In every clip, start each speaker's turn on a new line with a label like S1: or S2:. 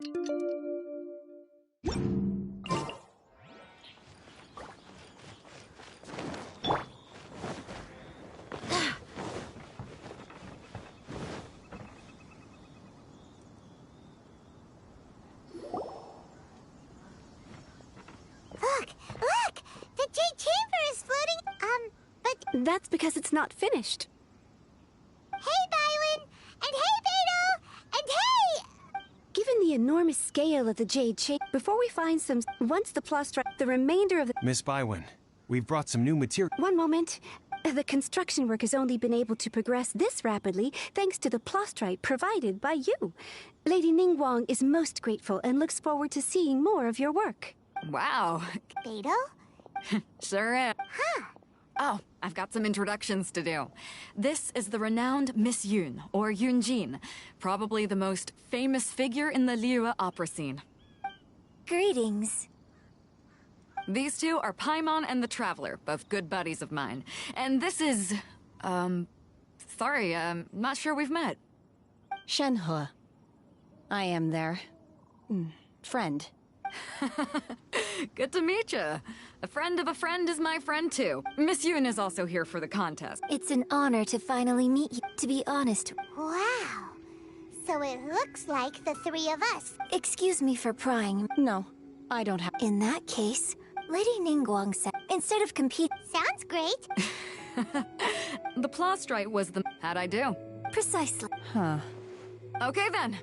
S1: Look! The Jade Chamber is floating, but...
S2: That's because it's not finished.
S1: Hey, Bywin! And hey, Beto! And hey!
S2: Given the enormous scale of the Jade Chamber, before we find some... Once the plot the remainder of the...
S3: Miss Bywin, we've brought some new material...
S2: One moment. The construction work has only been able to progress this rapidly thanks to the plastrite provided by you. Lady Ningguang is most grateful and looks forward to seeing more of your work.
S4: Wow.
S1: Beto?
S4: Sure am.
S1: Huh.
S4: Oh, I've got some introductions to do. This is the renowned Miss Yun, or Yunjin, probably the most famous figure in the Liyue opera scene.
S1: Greetings.
S4: These two are Paimon and the Traveler, both good buddies of mine. And this is... sorry, not sure we've met.
S5: Shenhe. I am their... friend.
S4: Good to meet you. A friend of a friend is my friend, too. Miss Yun is also here for the contest.
S1: It's an honor to finally meet you, to be honest. Wow. So it looks like the three of us. Excuse me for prying.
S5: No, I don't have...
S1: In that case, Lady Ningguang said, instead of competing... Sounds great.
S4: The plastrite was the... How'd I do?
S1: Precisely.
S5: Huh.
S4: Okay, then.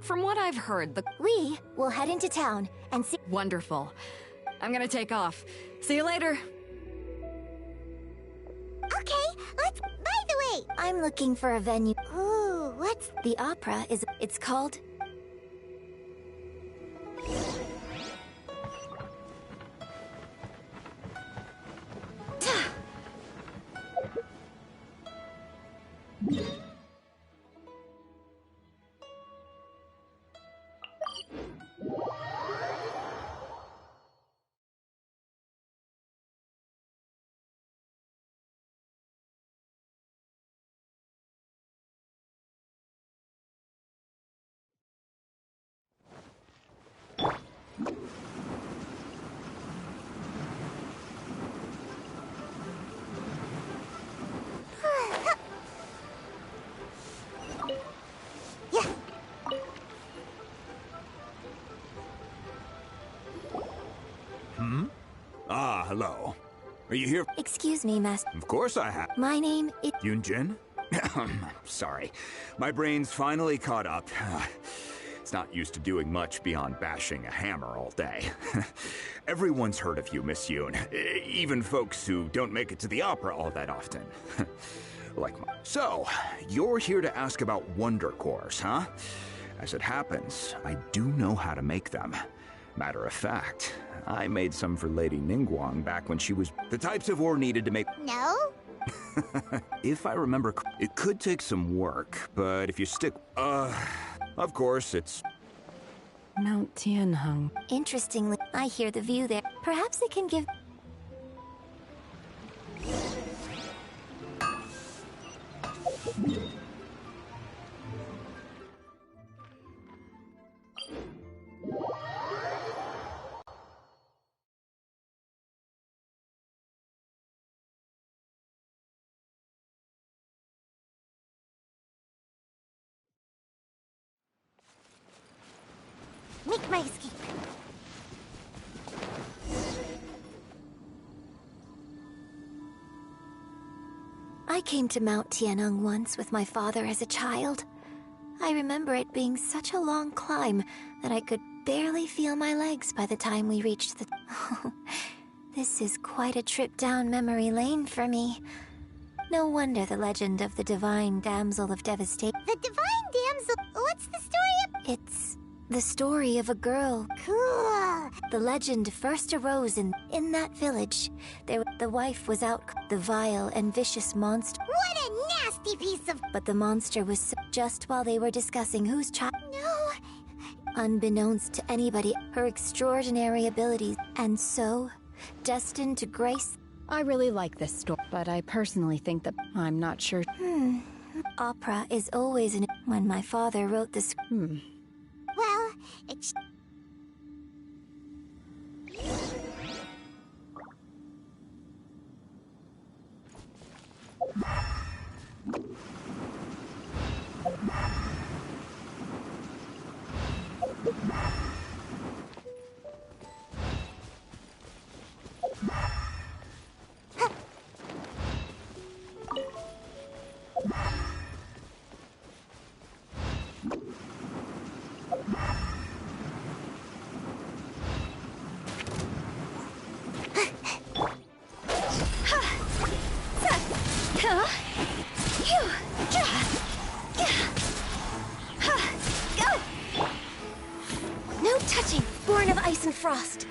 S4: From what I've heard,
S1: We will head into town and see...
S4: Wonderful. I'm gonna take off. See you later.
S1: Okay, let's... By the way, I'm looking for a venue. Ooh, what's... The opera is... It's called...
S6: Ah, hello. Are you here?
S1: Excuse me, Master.
S6: Of course I have.
S1: My name is...
S6: Yunjin? Sorry. My brain's finally caught up. It's not used to doing much beyond bashing a hammer all day. Everyone's heard of you, Miss Yun. Even folks who don't make it to the opera all that often. So, you're here to ask about Wonder Cores, huh? As it happens, I do know how to make them. Matter of fact, I made some for Lady Ningguang back when she was... The types of ore needed to make...
S1: No?
S6: If I remember, it could take some work, but if you stick... of course, it's...
S5: Mount Tianheng.
S1: Interestingly, I hear the view there. Perhaps it can give... Make my escape. I came to Mount Tianheng once with my father as a child. I remember it being such a long climb that I could barely feel my legs by the time we reached the... This is quite a trip down memory lane for me. No wonder the legend of the Divine Damsel of Devastation... The Divine Damsel? What's the story of... It's... the story of a girl. Cool. The legend first arose in that village. The wife was out, the vile and vicious monster. What a nasty piece of... But the monster was just while they were discussing whose child... No. Unbeknownst to anybody, her extraordinary abilities, and so, destined to grace...
S5: I really like this story, but I personally think that I'm not sure.
S1: Opera is always when my father wrote this...
S5: Hmm.
S1: Well,
S7: It's...
S1: No touching! Born of ice and frost!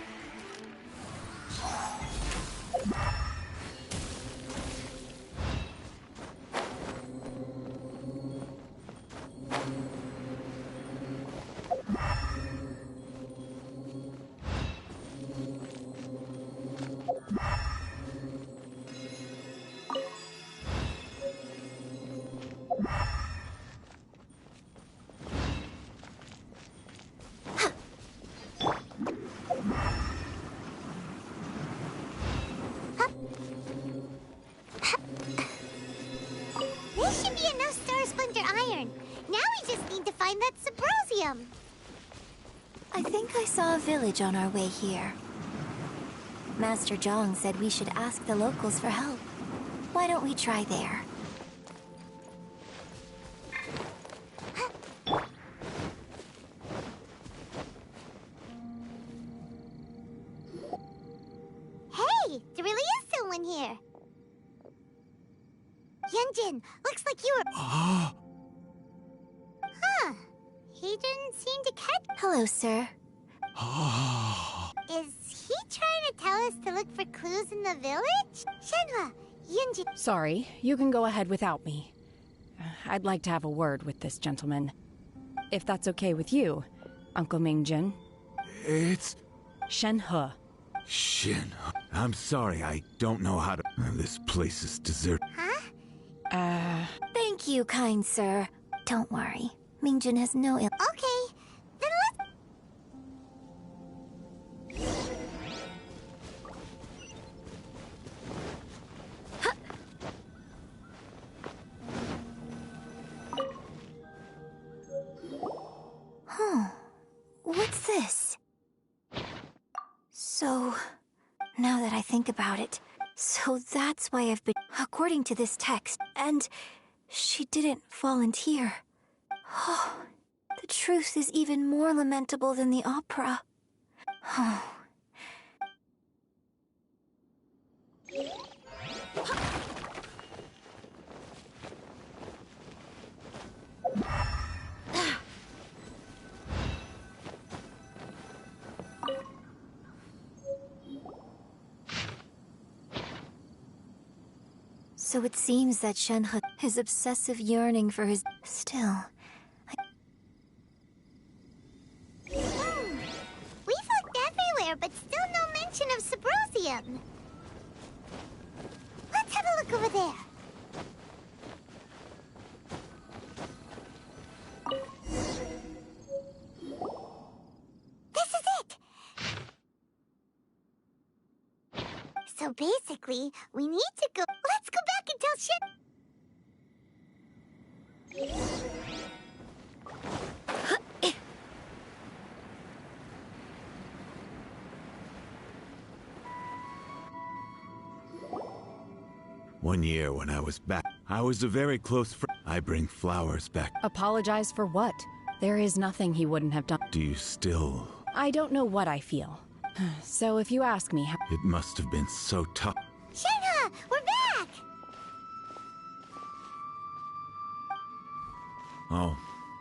S7: This should be enough Star Splinter Iron. Now we just need to find that Subrosium.
S1: I think I saw a village on our way here. Master Zhang said we should ask the locals for help. Why don't we try there?
S7: Hey, there really is someone here. Yunjin, looks like you were... Huh. He didn't seem to catch...
S1: Hello, sir.
S7: Is he trying to tell us to look for clues in the village? Shenhua, Yunjin...
S5: Sorry, you can go ahead without me. I'd like to have a word with this gentleman. If that's okay with you, Uncle Mingjin.
S8: It's...
S5: Shenhe.
S8: Shin. I'm sorry, I don't know how to... This place is deserted.
S7: Huh?
S1: Thank you, kind sir. Don't worry. Mingjin has no ill...
S7: Okay, then
S1: What's this? So, now that I think about it, so that's why I've been... According to this text, and she didn't volunteer. Oh, the truth is even more lamentable than the opera. Oh. So it seems that Shenhe, his obsessive yearning for his... Still...
S7: We've looked everywhere, but still no mention of Subrosium. Let's have a look over there. This is it! So basically, we need to go... Let's go back and tell
S8: One year when I was back, I was a very close friend. I bring flowers back.
S5: Apologize for what? There is nothing he wouldn't have done.
S8: Do you still...
S5: I don't know what I feel. So if you ask me how...
S8: It must have been so tough.
S7: Shenhe, we're back!
S8: Oh,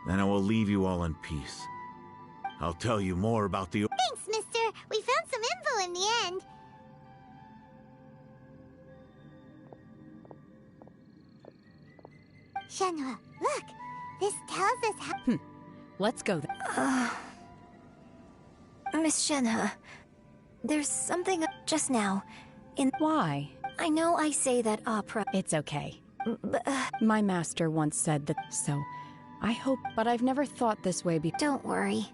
S8: then I will leave you all in peace. I'll tell you more about the...
S7: Thanks, mister. We found some info in the end. Shenhua, look! This tells us how...
S5: Let's go then.
S1: Miss Shenhe, there's something just now in...
S5: Why?
S1: I know I say that opera...
S5: It's okay.
S1: But,
S5: My master once said that, so I hope, but I've never thought this way before.
S1: don't worry.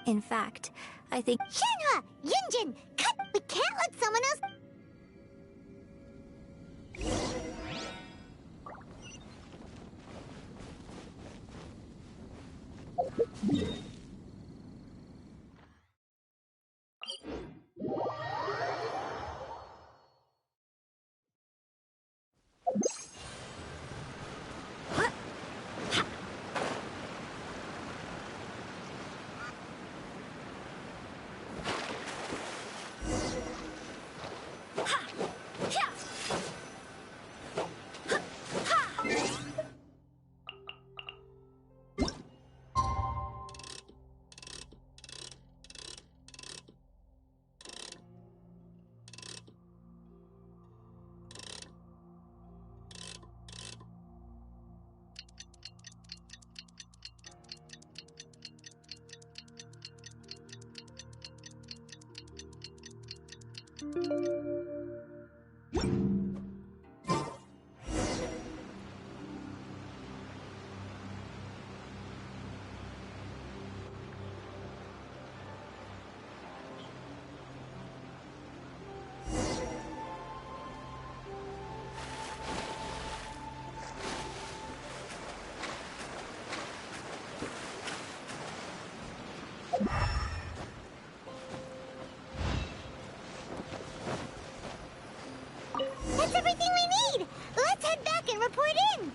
S1: In fact, I think...
S7: Shenhua! Yunjin! Cut! We can't let someone else... That's everything we need! Let's head back and report in!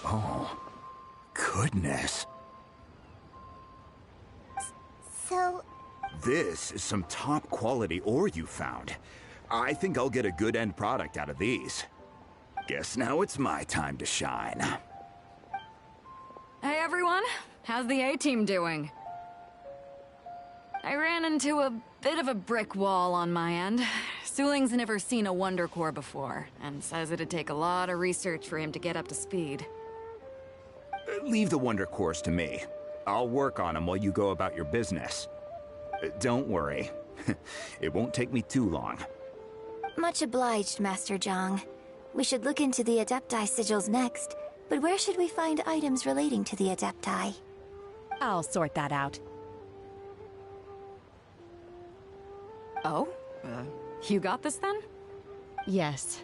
S6: Oh, goodness.
S7: So...
S6: This is some top quality ore you found. I think I'll get a good end product out of these. Guess now it's my time to shine.
S4: Hey everyone, how's the A-team doing? I ran into a bit of a brick wall on my end. Suling's never seen a Wonder Core before, and says it'd take a lot of research for him to get up to speed.
S6: Leave the Wonder Cores to me. I'll work on them while you go about your business. Don't worry. It won't take me too long.
S1: Much obliged, Master Zhang. We should look into the Adepti sigils next, but where should we find items relating to the Adepti?
S5: I'll sort that out.
S4: Oh? You got this then?
S5: Yes.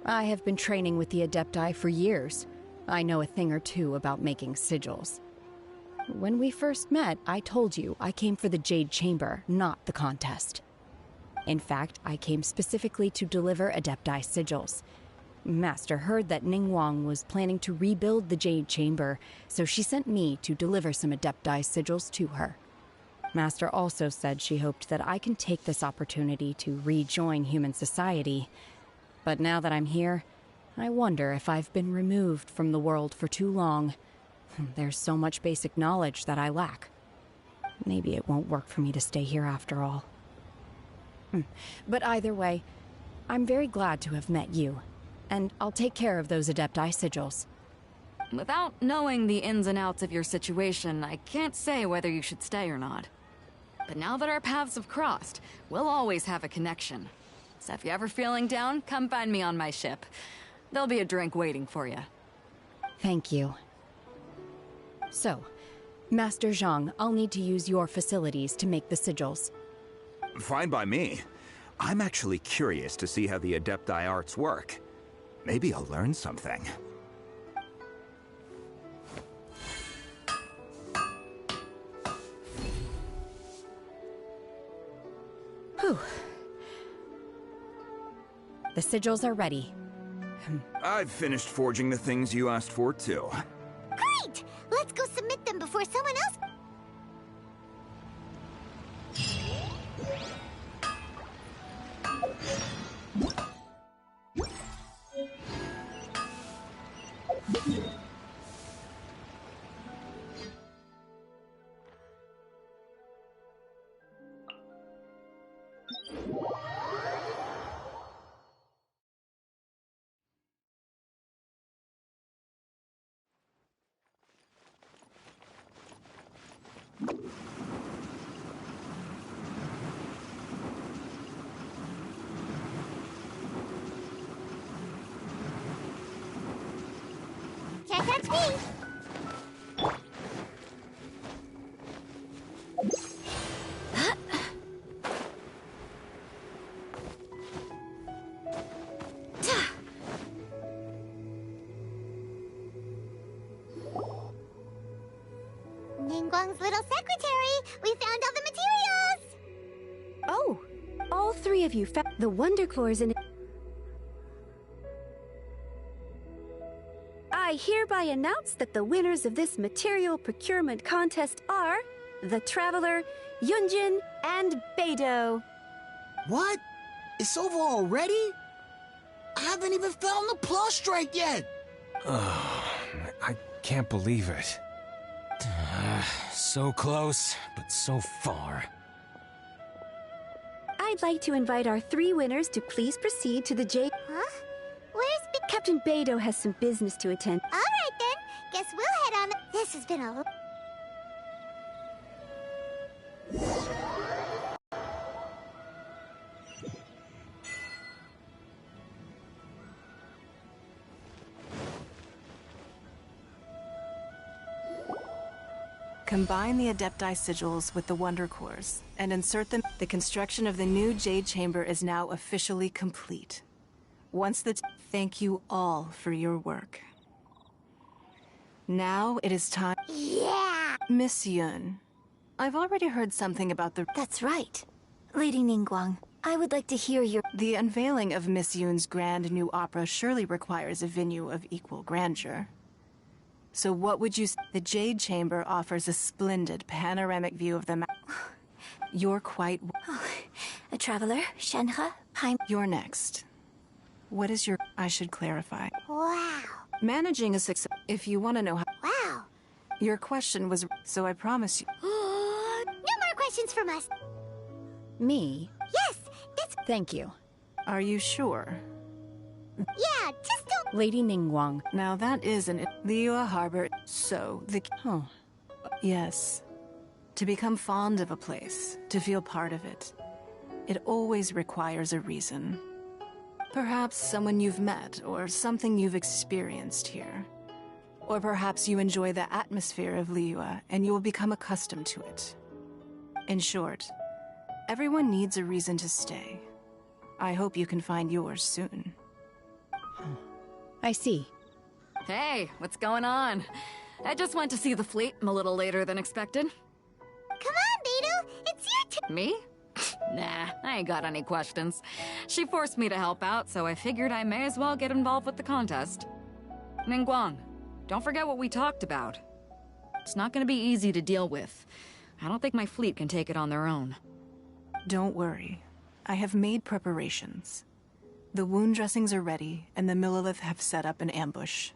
S5: I have been training with the Adepti for years. I know a thing or two about making sigils. When we first met, I told you I came for the Jade Chamber, not the contest. In fact, I came specifically to deliver Adepti sigils. Master heard that Ningguang was planning to rebuild the Jade Chamber, so she sent me to deliver some Adepti sigils to her. Master also said she hoped that I can take this opportunity to rejoin human society. But now that I'm here, I wonder if I've been removed from the world for too long. There's so much basic knowledge that I lack. Maybe it won't work for me to stay here after all. But either way, I'm very glad to have met you. And I'll take care of those Adepti sigils.
S4: Without knowing the ins and outs of your situation, I can't say whether you should stay or not. But now that our paths have crossed, we'll always have a connection. So if you're ever feeling down, come find me on my ship. There'll be a drink waiting for you.
S5: Thank you. So, Master Zhang, I'll need to use your facilities to make the sigils.
S6: Fine by me. I'm actually curious to see how the Adepti arts work. Maybe I'll learn something.
S5: Whew. The sigils are ready.
S6: I've finished forging the things you asked for, too.
S7: Great! Let's go submit them before someone else... Can't catch me! Ningguang's little secretary! We found all the materials!
S2: Oh, all three of you found the Wonder Cores in. I hereby announce that the winners of this material procurement contest are the Traveler, Yunjin, and Beidou.
S9: What? It's over already? I haven't even found the plus strike yet!
S3: I can't believe it. So close, but so far.
S2: I'd like to invite our three winners to please proceed to the Jade.
S7: Huh? Where's
S2: Captain Beidou has some business to attend.
S7: Alright then, guess we'll head on. This has been a...
S10: Combine the Adepti sigils with the Wonder Cores and insert them. The construction of the new Jade Chamber is now officially complete. Once the... Thank you all for your work. Now it is time...
S7: Yeah!
S10: Miss Yun, I've already heard something about the...
S1: That's right. Lady Ningguang, I would like to hear your...
S10: The unveiling of Miss Yun's grand new opera surely requires a venue of equal grandeur. So what would you say? The Jade Chamber offers a splendid panoramic view of the map. You're quite...
S1: A traveler, Shenhe, Paimon...
S10: You're next. What is your... I should clarify.
S7: Wow.
S10: Managing a success... If you want to know how...
S7: Wow.
S10: Your question was... So I promise you...
S7: No more questions from us.
S5: Me?
S7: Yes, that's...
S5: Thank you.
S10: Are you sure?
S7: Yeah, just don't...
S5: Lady Ningguang.
S10: Now that isn't it. Liyue Harbor... So, the...
S5: Huh.
S10: Yes. To become fond of a place, to feel part of it, it always requires a reason. Perhaps someone you've met, or something you've experienced here. Or perhaps you enjoy the atmosphere of Liyue, and you will become accustomed to it. In short, everyone needs a reason to stay. I hope you can find yours soon.
S5: I see.
S4: Hey, what's going on? I just went to see the fleet. I'm a little later than expected.
S7: Come on, Beidou! It's your turn!
S4: Me? Nah, I ain't got any questions. She forced me to help out, so I figured I may as well get involved with the contest. Ningguang, don't forget what we talked about. It's not gonna be easy to deal with. I don't think my fleet can take it on their own.
S10: Don't worry. I have made preparations. The wound dressings are ready, and the Millilith have set up an ambush.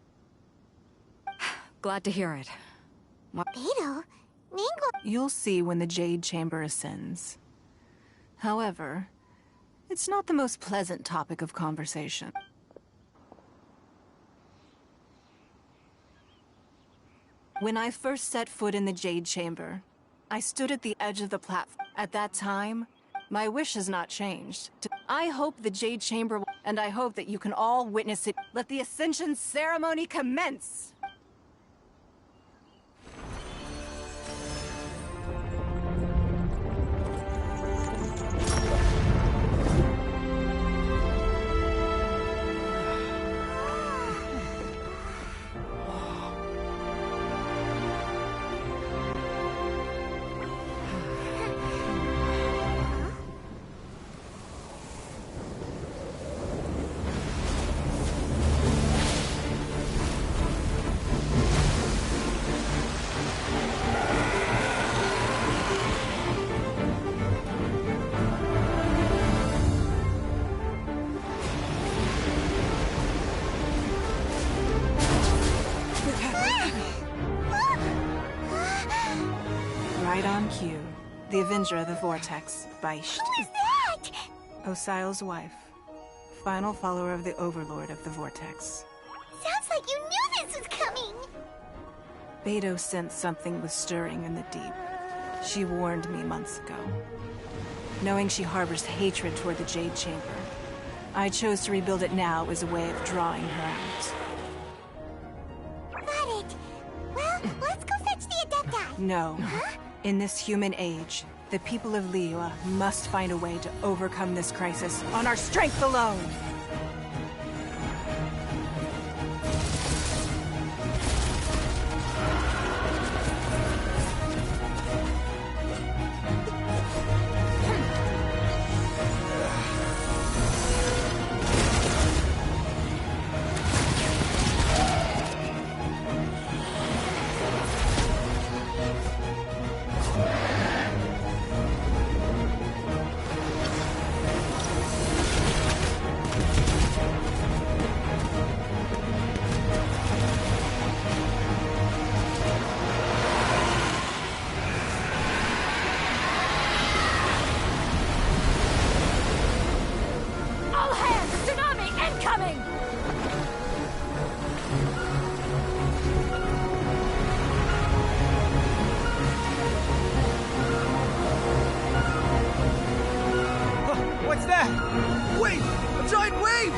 S4: Glad to hear it.
S7: Beidou? Ningguang...
S10: You'll see when the Jade Chamber ascends. However, it's not the most pleasant topic of conversation. When I first set foot in the Jade Chamber, I stood at the edge of the platform. At that time, my wish has not changed. I hope the Jade Chamber, and I hope that you can all witness it. Let the Ascension ceremony commence! Right on cue. The Avenger of the Vortex, Beisht.
S7: Who is that?
S10: Osial's wife. Final follower of the Overlord of the Vortex.
S7: Sounds like you knew this was coming!
S10: Beidou sensed something was stirring in the deep. She warned me months ago. Knowing she harbors hatred toward the Jade Chamber, I chose to rebuild it now as a way of drawing her out. No. In this human age, the people of Liyue must find a way to overcome this crisis on our strength alone!
S11: What's that? Wait! A giant wave!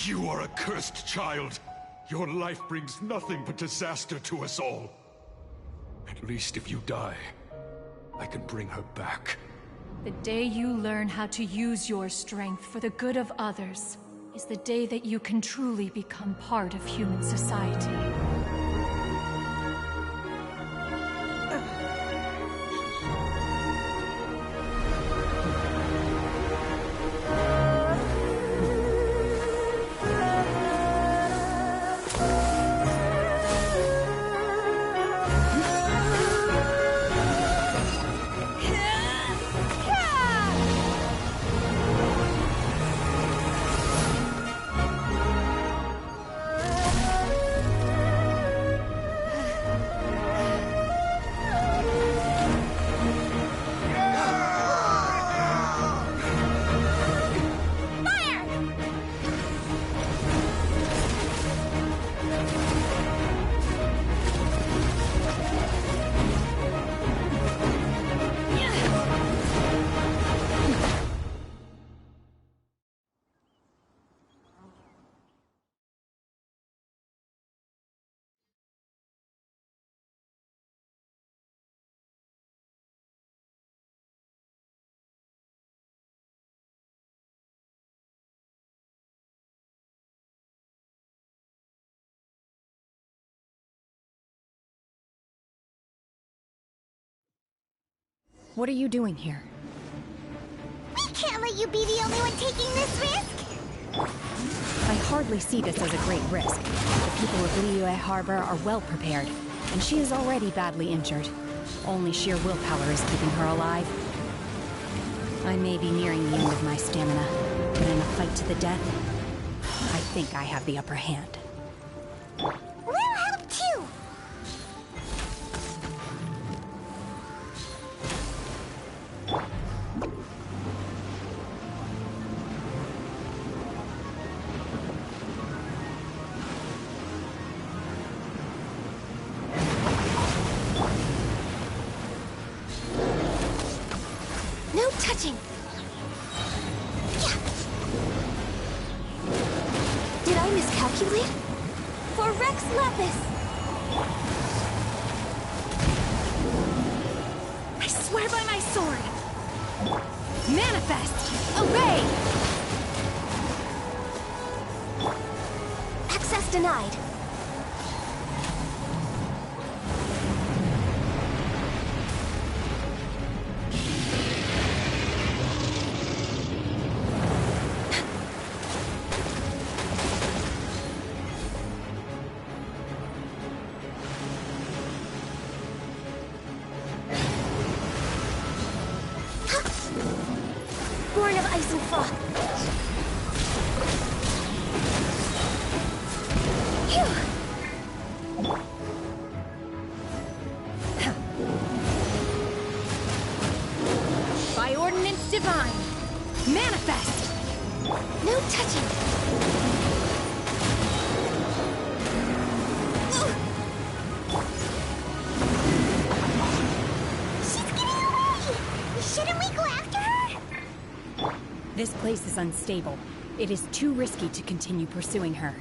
S12: You are a cursed child. Your life brings nothing but disaster to us all. At least if you die, I can bring her back.
S13: The day you learn how to use your strength for the good of others is the day that you can truly become part of human society.
S5: What are you doing here?
S7: We can't let you be the only one taking this risk!
S5: I hardly see this as a great risk. The people of Liyue Harbor are well prepared, and she is already badly injured. Only sheer willpower is keeping her alive. I may be nearing the end of my stamina, but in a fight to the death, I think I have the upper hand.
S7: We'll help too!
S1: No touching! Did I miscalculate? For Rex Lapis!
S2: I swear by my sword! Manifest! Obey!
S1: Access denied. Born of ice and froth.
S2: Fine. Manifest!
S1: No touching!
S7: Shouldn't we go after her?
S5: This place is unstable. It is too risky to continue pursuing her.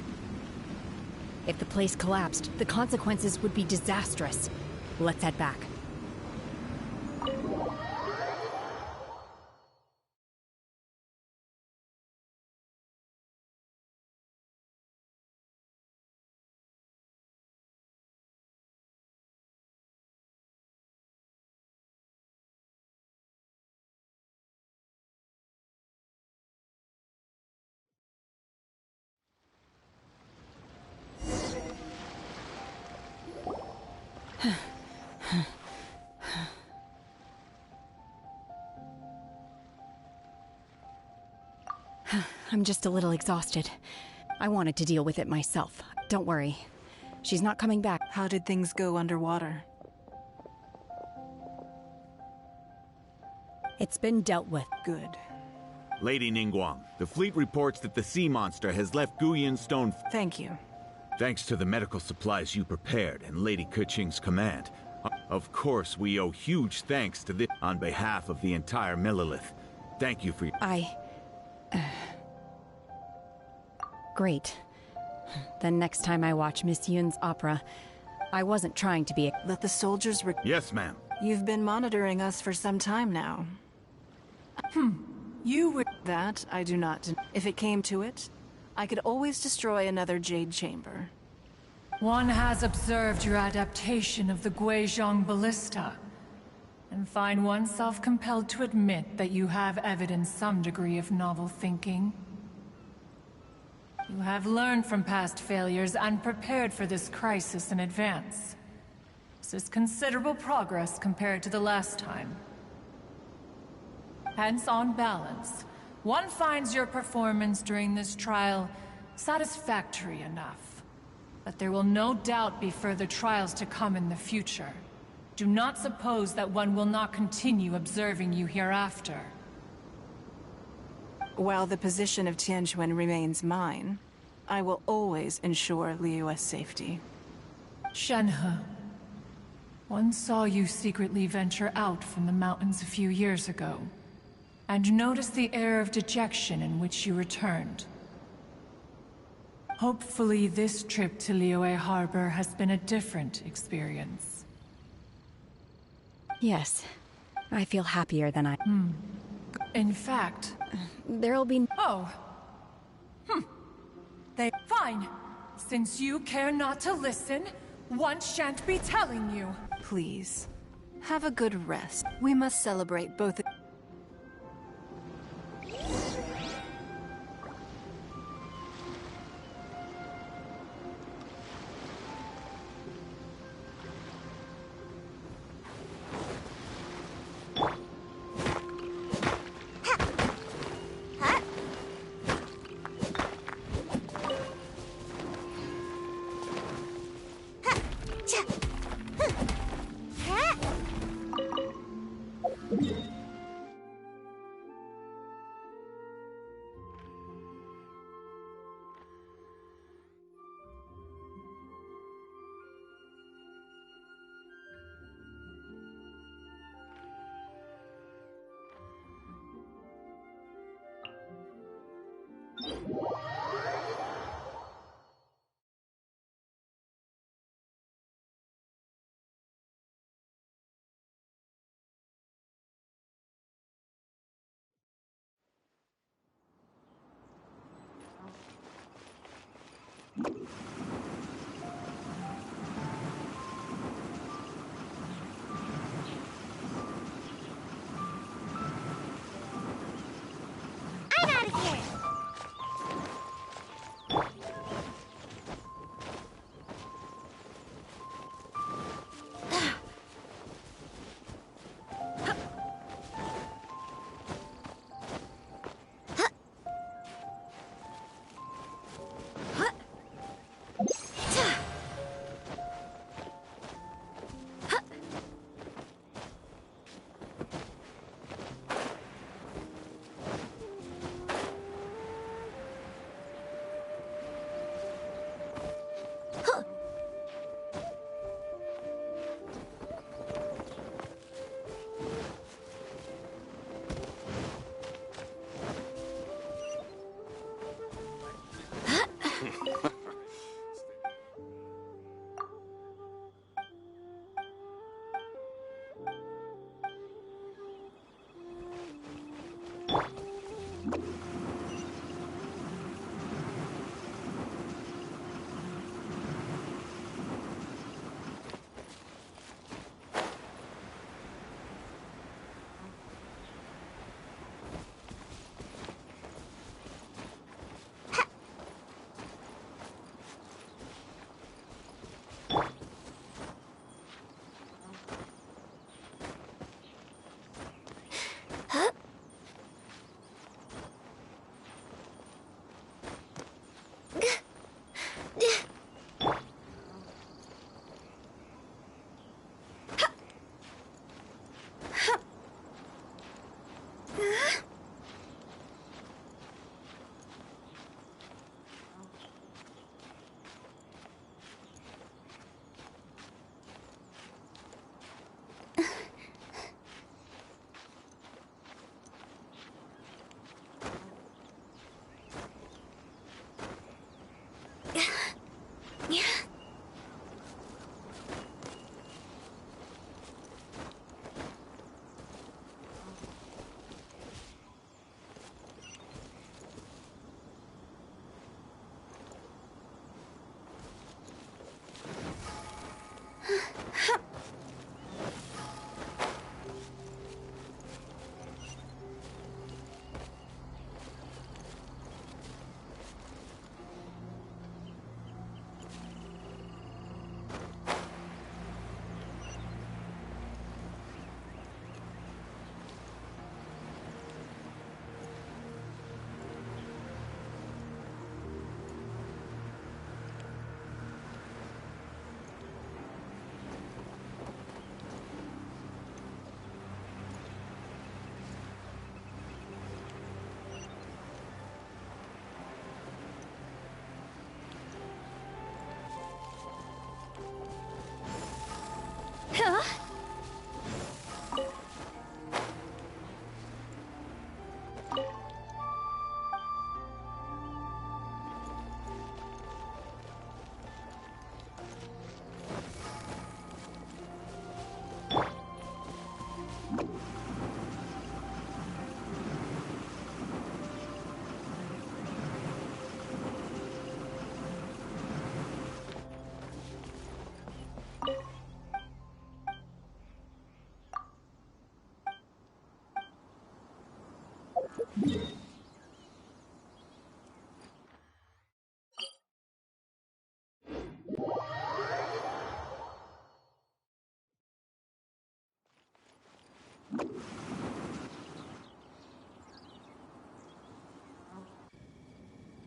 S5: If the place collapsed, the consequences would be disastrous. Let's head back. I'm just a little exhausted. I wanted to deal with it myself. Don't worry. She's not coming back.
S10: How did things go underwater?
S5: It's been dealt with.
S10: Good.
S8: Lady Ningguang, the fleet reports that the sea monster has left Guyan Stone.
S10: Thank you.
S8: Thanks to the medical supplies you prepared and Lady Keqing's command. Of course, we owe huge thanks to this on behalf of the entire Millelith. Thank you for your...
S5: Great. Then next time I watch Miss Yun's opera, I wasn't trying to be a...
S10: Let the soldiers...
S8: Yes, ma'am.
S10: You've been monitoring us for some time now.
S13: You would...
S10: That I do not. If it came to it, I could always destroy another Jade chamber.
S13: One has observed your adaptation of the Guizhong ballista, and find oneself compelled to admit that you have evidenced some degree of novel thinking. You have learned from past failures and prepared for this crisis in advance. This is considerable progress compared to the last time. Hence, on balance, one finds your performance during this trial satisfactory enough. But there will no doubt be further trials to come in the future. Do not suppose that one will not continue observing you hereafter.
S10: While the position of Tianquan remains mine, I will always ensure Liyue's safety.
S13: Shenhe, one saw you secretly venture out from the mountains a few years ago, and noticed the air of dejection in which you returned. Hopefully this trip to Liyue Harbor has been a different experience.
S5: Yes. I feel happier than I...
S13: In fact...
S5: There'll be...
S13: Oh. Fine. Since you care not to listen, one shan't be telling you.
S10: Please, have a good rest. We must celebrate both...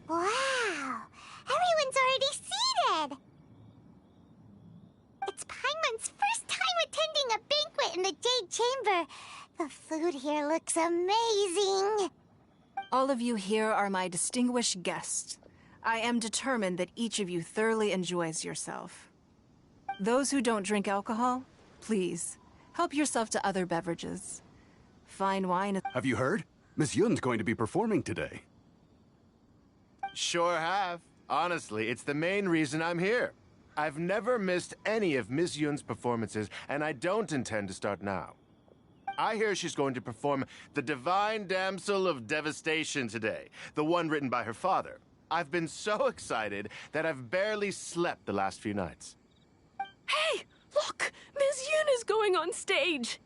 S7: Wow! Everyone's already seated! It's Paimon's first time attending a banquet in the Jade Chamber. The food here looks amazing.
S10: All of you here are my distinguished guests. I am determined that each of you thoroughly enjoys yourself. Those who don't drink alcohol, please, help yourself to other beverages. Fine wine is—
S14: Have you heard? Miss Yun's going to be performing today.
S15: Sure have. Honestly, it's the main reason I'm here. I've never missed any of Miss Yun's performances, and I don't intend to start now. I hear she's going to perform The Divine Damsel of Devastation today, the one written by her father. I've been so excited that I've barely slept the last few nights.
S16: Hey, look! Miss Yun is going on stage!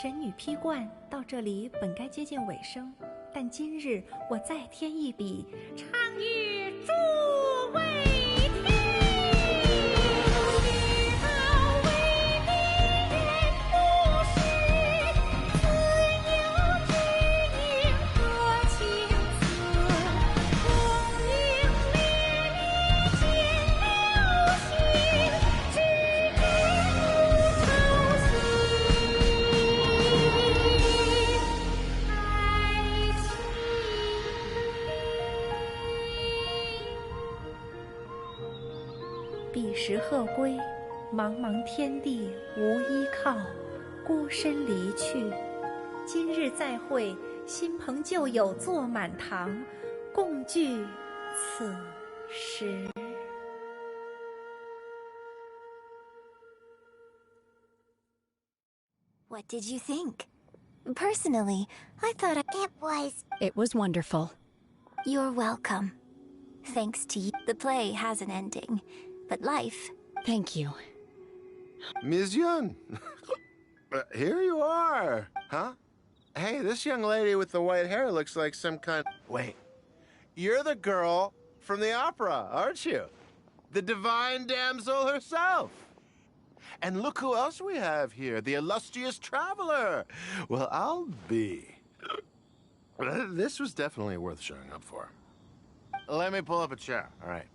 S17: 神女披冠到这里本该接近尾声，但今日我再添一笔，唱与诸位听。知道为敌人不识，自有知音和情思。红缨烈丽见流星，只知无愁心。彼时鹤归，茫茫天地无依靠，孤身离去。今日再会，新朋旧友坐满堂，共聚此时。
S1: What did you think? Personally, I thought
S5: It was wonderful.
S1: You're welcome. Thanks to you, the play has an ending, but life...
S5: Thank you.
S15: Ms. Yun! Here you are! Huh? Hey, this young lady with the white hair looks like some kind... Wait. You're the girl from the opera, aren't you? The Divine Damsel herself! And look who else we have here, the illustrious traveler! Well, I'll be... This was definitely worth showing up for. Let me pull up a chair, all right?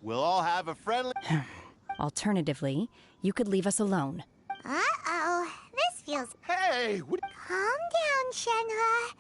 S15: We'll all have a friendly...
S5: Alternatively, you could leave us alone.
S7: Uh-oh. This feels...
S15: Hey, what...
S7: Calm down, Shenhe.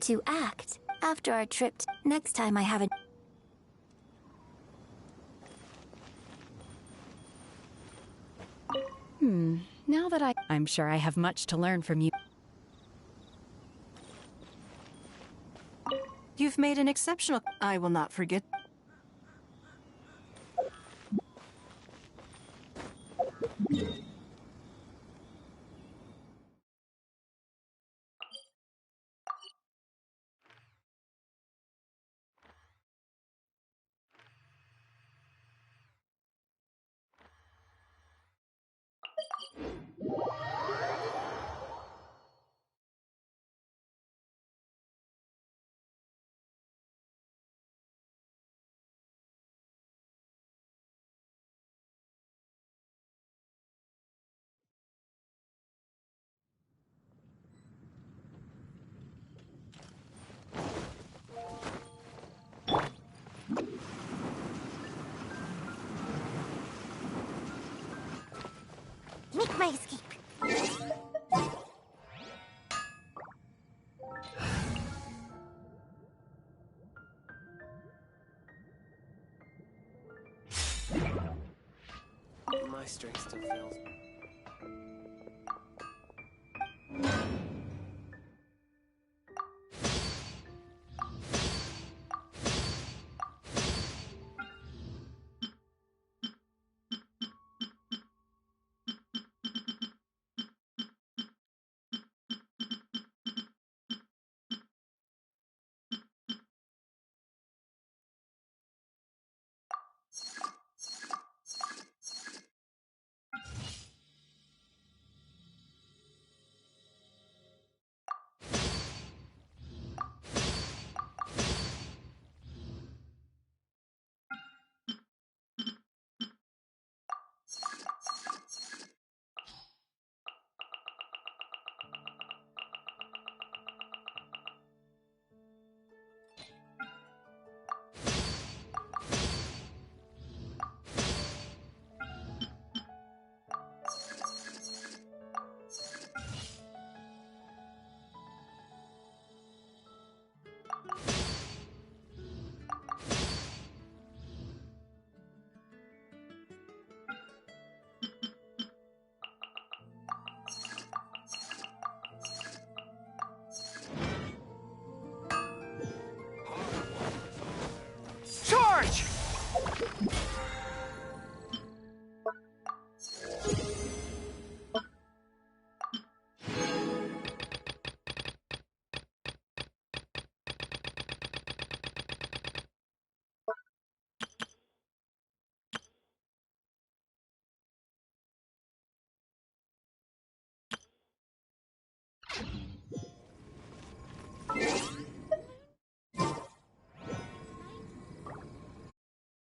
S1: To act after our trip. Next time I have a...
S5: Now that I'm sure I have much to learn from you.
S10: You've made an exceptional... I will not forget.
S7: Make my escape.
S11: My strength still fails. Charge!